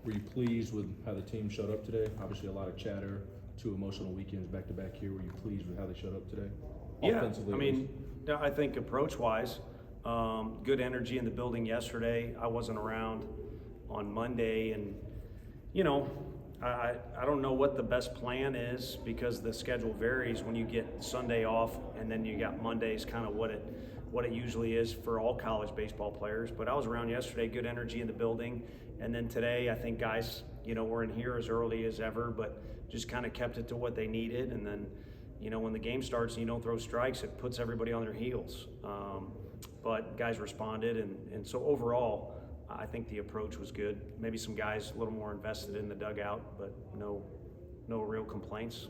Were you pleased with how the team showed up today? Obviously, a lot of chatter, 2 emotional weekends back to back here. Were you pleased with how they showed up today? Yeah, Offensively, I mean, I think approach-wise, good energy in the building yesterday. I wasn't around on Monday, and you know, I don't know what the best plan is because the schedule varies when you get Sunday off, and then you got Mondays, kind of what it usually is for all college baseball players. But I was around yesterday, good energy in the building, and then today I think guys, were in here as early as ever, but just kind of kept it to what they needed, and then. When the game starts and you don't throw strikes, it puts everybody on their heels. But guys responded, and so overall, I think the approach was good. Maybe some guys a little more invested in the dugout, but no real complaints.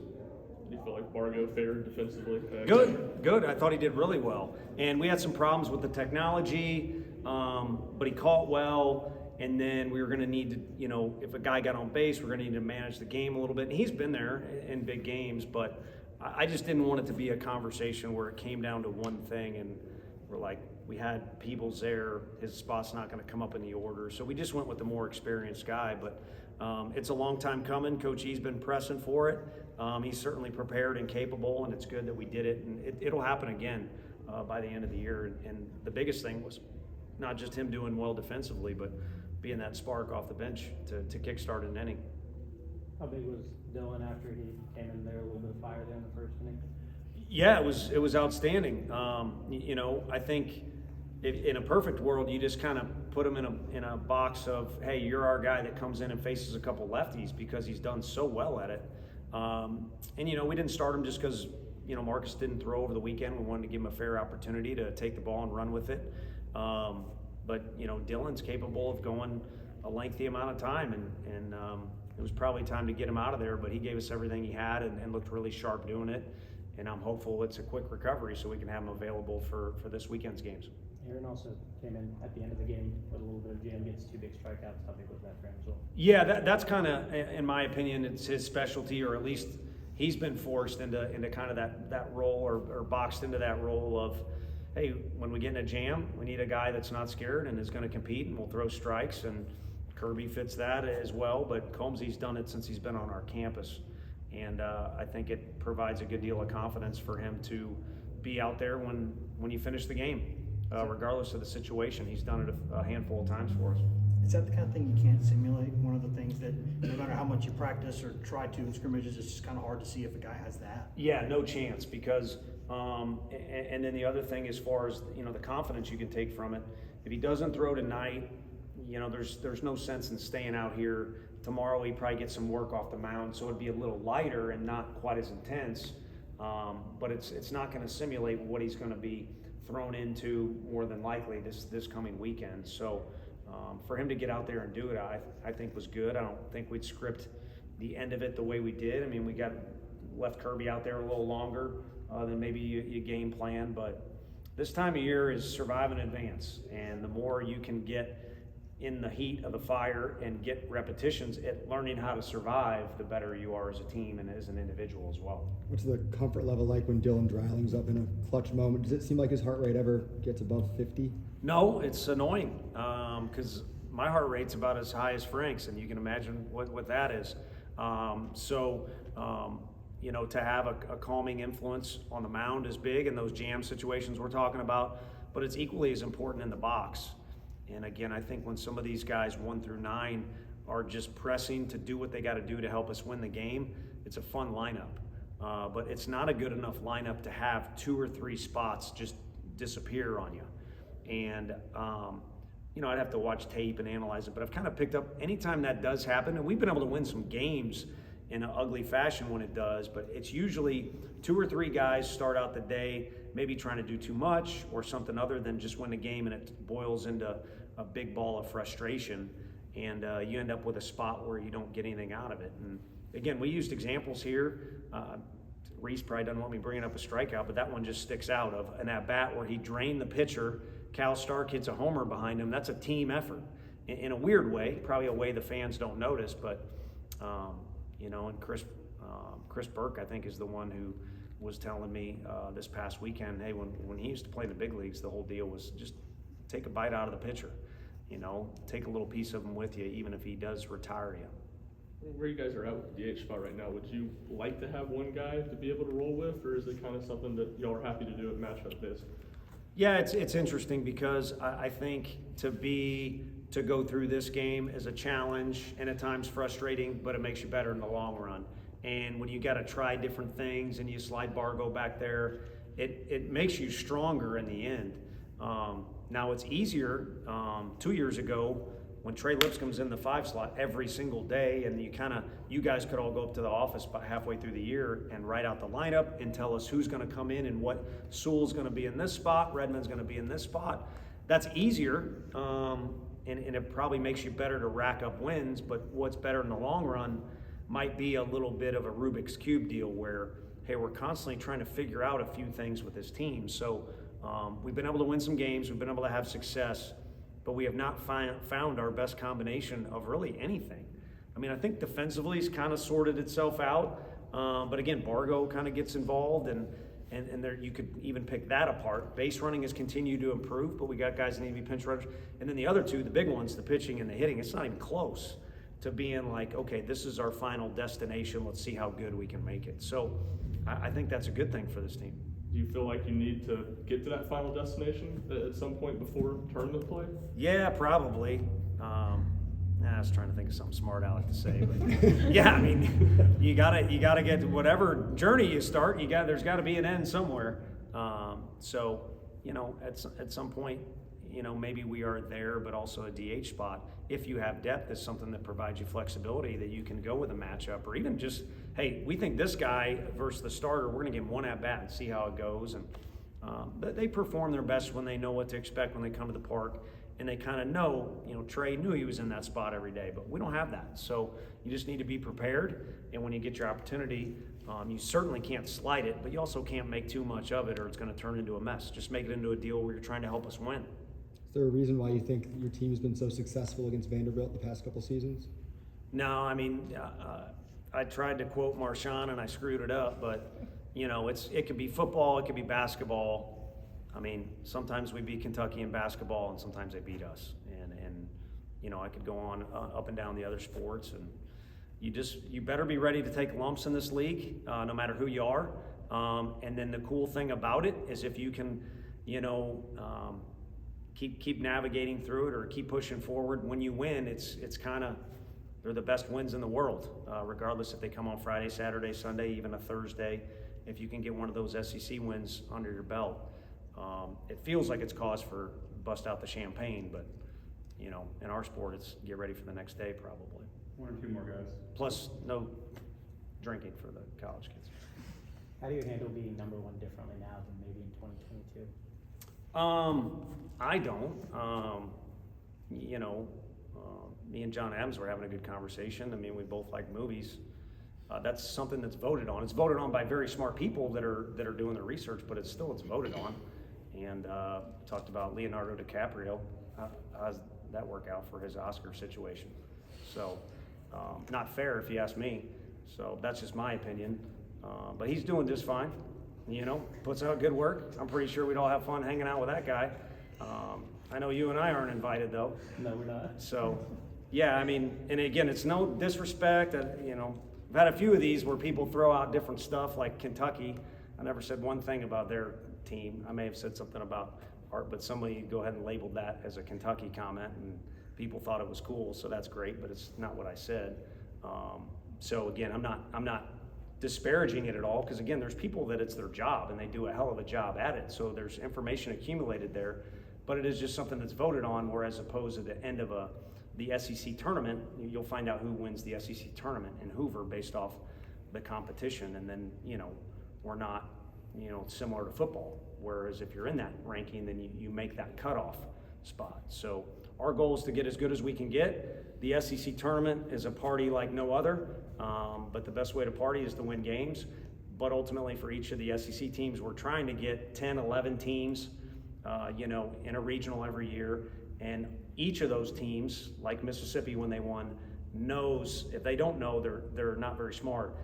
Do you feel like Bargo fared defensively? Good. I thought he did really well. And we had some problems with the technology, but he caught well. And then we were going to need to, if a guy got on base, we're going to need to manage the game a little bit. And he's been there in big games, but I just didn't want it to be a conversation where it came down to one thing and we're like, we had Peebles there, his spot's not going to come up in the order. So we just went with the more experienced guy, but it's a long time coming. Coach E's been pressing for it. He's certainly prepared and capable, and it's good that we did it. And it'll happen again by the end of the year. And the biggest thing was not just him doing well defensively, but being that spark off the bench to kickstart an inning. How big was Dylan after he came in there, a little bit of fire there in the first inning? Yeah, it was outstanding. I think in a perfect world, you just kind of put him in a box of, hey, you're our guy that comes in and faces a couple lefties because he's done so well at it. We didn't start him just because Marcus didn't throw over the weekend. We wanted to give him a fair opportunity to take the ball and run with it. But Dylan's capable of going a lengthy amount of time, and it was probably time to get him out of there, but he gave us everything he had and looked really sharp doing it. And I'm hopeful it's a quick recovery so we can have him available for this weekend's games. Aaron also came in at the end of the game with a little bit of jam, gets 2 big strikeouts. How big was that for him as well? Yeah, that's kind of, in my opinion, it's his specialty, or at least he's been forced into kind of that role or boxed into that role of, hey, when we get in a jam, we need a guy that's not scared and is going to compete and will throw strikes, and Kirby fits that as well, but Combsy's done it since he's been on our campus, and I think it provides a good deal of confidence for him to be out there when you finish the game, regardless of the situation. He's done it a handful of times for us. Is that the kind of thing you can't simulate? One of the things that no matter how much you practice or try to in scrimmages, it's just kind of hard to see if a guy has that. Yeah, no chance, because and then the other thing, as far as the confidence you can take from it, if he doesn't throw tonight, there's no sense in staying out here. Tomorrow he'd probably get some work off the mound, so it'd be a little lighter and not quite as intense. But it's not going to simulate what he's going to be thrown into more than likely this coming weekend. So for him to get out there and do it, I think was good. I don't think we'd script the end of it the way we did. I mean, we left Kirby out there a little longer than maybe you game plan, but this time of year is survive in advance, and the more you can get in the heat of the fire and get repetitions at learning how to survive, the better you are as a team and as an individual as well. What's the comfort level like when Dylan Dryling's up in a clutch moment? Does it seem like his heart rate ever gets above 50? No, it's annoying because my heart rate's about as high as Frank's, and you can imagine what that is. To have a calming influence on the mound is big in those jam situations we're talking about, but it's equally as important in the box. And again, I think when some of these guys 1 through 9 are just pressing to do what they got to do to help us win the game, it's a fun lineup. But it's not a good enough lineup to have 2 or 3 spots just disappear on you. And, I'd have to watch tape and analyze it, but I've kind of picked up anytime that does happen, and we've been able to win some games in an ugly fashion when it does, but it's usually 2 or 3 guys start out the day maybe trying to do too much or something other than just win the game, and it boils into a big ball of frustration, and you end up with a spot where you don't get anything out of it. And again, we used examples here. Reese probably doesn't want me bringing up a strikeout, but that one just sticks out of an at-bat where he drained the pitcher. Cal Stark hits a homer behind him. That's a team effort in a weird way, probably a way the fans don't notice, but and Chris Burke, I think, is the one who was telling me this past weekend, hey, when he used to play in the big leagues, the whole deal was just take a bite out of the pitcher. take a little piece of him with you, even if he does retire you. Where you guys are at with the DH spot right now, would you like to have one guy to be able to roll with, or is it kind of something that y'all are happy to do at matchup based? Yeah, it's interesting because I think to go through this game is a challenge and at times frustrating, but it makes you better in the long run. And when you got to try different things and you slide Bargo back there, it makes you stronger in the end. Now it's easier. 2 years ago, when Trey Lipscomb's in the 5 slot every single day, and you guys could all go up to the office by halfway through the year and write out the lineup and tell us who's going to come in and what Sewell's going to be in this spot, Redmond's going to be in this spot. That's easier, and it probably makes you better to rack up wins. But what's better in the long run might be a little bit of a Rubik's Cube deal where, hey, we're constantly trying to figure out a few things with this team. So we've been able to win some games, we've been able to have success, but we have not found our best combination of really anything. I mean, I think defensively it's kind of sorted itself out, but again, Bargo kind of gets involved, and there you could even pick that apart. Base running has continued to improve, but we got guys that need to be pinch runners. And then the other two, the big ones, the pitching and the hitting, it's not even close to being like, okay, this is our final destination, let's see how good we can make it. So I think that's a good thing for this team. Do you feel like you need to get to that final destination at some point before tournament play? Yeah, probably. I was trying to think of something smart I like to say, but yeah, I mean, you gotta get to whatever journey you start. There's got to be an end somewhere. So at some point, maybe we are there, but also a DH spot. If you have depth, is something that provides you flexibility that you can go with a matchup, or even just, hey, we think this guy versus the starter, we're going to give him one at bat and see how it goes. And they perform their best when they know what to expect when they come to the park, and they kind of know. Trey knew he was in that spot every day, but we don't have that. So you just need to be prepared. And when you get your opportunity, you certainly can't slide it, but you also can't make too much of it, or it's going to turn into a mess. Just make it into a deal where you're trying to help us win. Is there a reason why you think your team has been so successful against Vanderbilt the past couple seasons? No, I mean, I tried to quote Marshawn and I screwed it up, but it could be football, it could be basketball. I mean, sometimes we beat Kentucky in basketball and sometimes they beat us. And I could go on up and down the other sports, and you better be ready to take lumps in this league, no matter who you are. And then the cool thing about it is if you can, keep navigating through it or keep pushing forward. When you win, it's kind of, they're the best wins in the world, regardless if they come on Friday, Saturday, Sunday, even a Thursday. If you can get one of those SEC wins under your belt, it feels like it's cause for bust out the champagne, but in our sport, it's get ready for the next day probably. 1 or 2 more guys. Plus no drinking for the college kids. How do you handle being number 1 differently now than maybe in 2022? I don't. Me and John Adams were having a good conversation. I mean, we both like movies. That's something that's voted on. It's voted on by very smart people that are doing the research, but it's voted on. And talked about Leonardo DiCaprio. How's that work out for his Oscar situation? So, not fair if you ask me. So that's just my opinion. But he's doing just fine. Puts out good work. I'm pretty sure we'd all have fun hanging out with that guy. I know you and I aren't invited though. No, we're not. So, yeah, I mean, and again, it's no disrespect. I've had a few of these where people throw out different stuff, like Kentucky. I never said one thing about their team. I may have said something about art, but somebody go ahead and labeled that as a Kentucky comment, and people thought it was cool. So that's great, but it's not what I said. So again, I'm not disparaging it at all, because again, there's people that it's their job and they do a hell of a job at it. So there's information accumulated there, but it is just something that's voted on. Whereas opposed to the end of the SEC tournament, you'll find out who wins the SEC tournament in Hoover based off the competition. And then, we're not, similar to football. Whereas if you're in that ranking, then you make that cutoff spot. So our goal is to get as good as we can get. The SEC tournament is a party like no other, but the best way to party is to win games. But ultimately for each of the SEC teams, we're trying to get 10, 11 teams, in a regional every year. And each of those teams, like Mississippi when they won, knows, if they don't know, they're not very smart.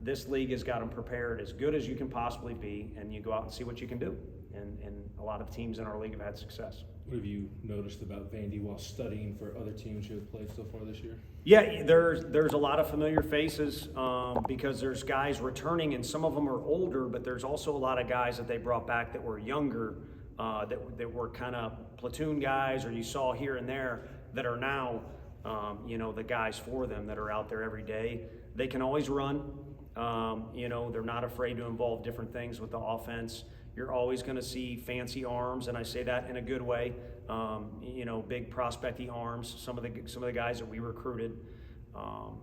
This league has got them prepared as good as you can possibly be, and you go out and see what you can do. And a lot of teams in our league have had success. What have you noticed about Vandy while studying for other teams who have played so far this year? Yeah, there's a lot of familiar faces because there's guys returning, and some of them are older, but there's also a lot of guys that they brought back that were younger, that were kind of platoon guys, or you saw here and there, that are now, the guys for them that are out there every day. They can always run. They're not afraid to involve different things with the offense. You're always going to see fancy arms, and I say that in a good way. Big prospecty arms. Some of the guys that we recruited.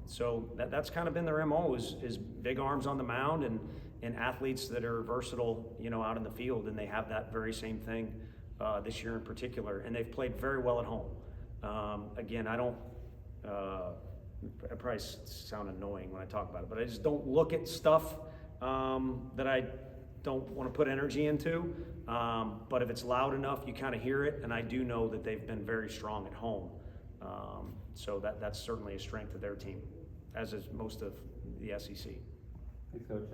So that's kind of been their MO is big arms on the mound and athletes that are versatile, out in the field, and they have that very same thing this year in particular. And they've played very well at home. Again, I don't. I probably sound annoying when I talk about it, but I just don't look at stuff that I don't want to put energy into. But if it's loud enough, you kind of hear it, and I do know that they've been very strong at home. So that's certainly a strength of their team, as is most of the SEC. Thanks, Coach.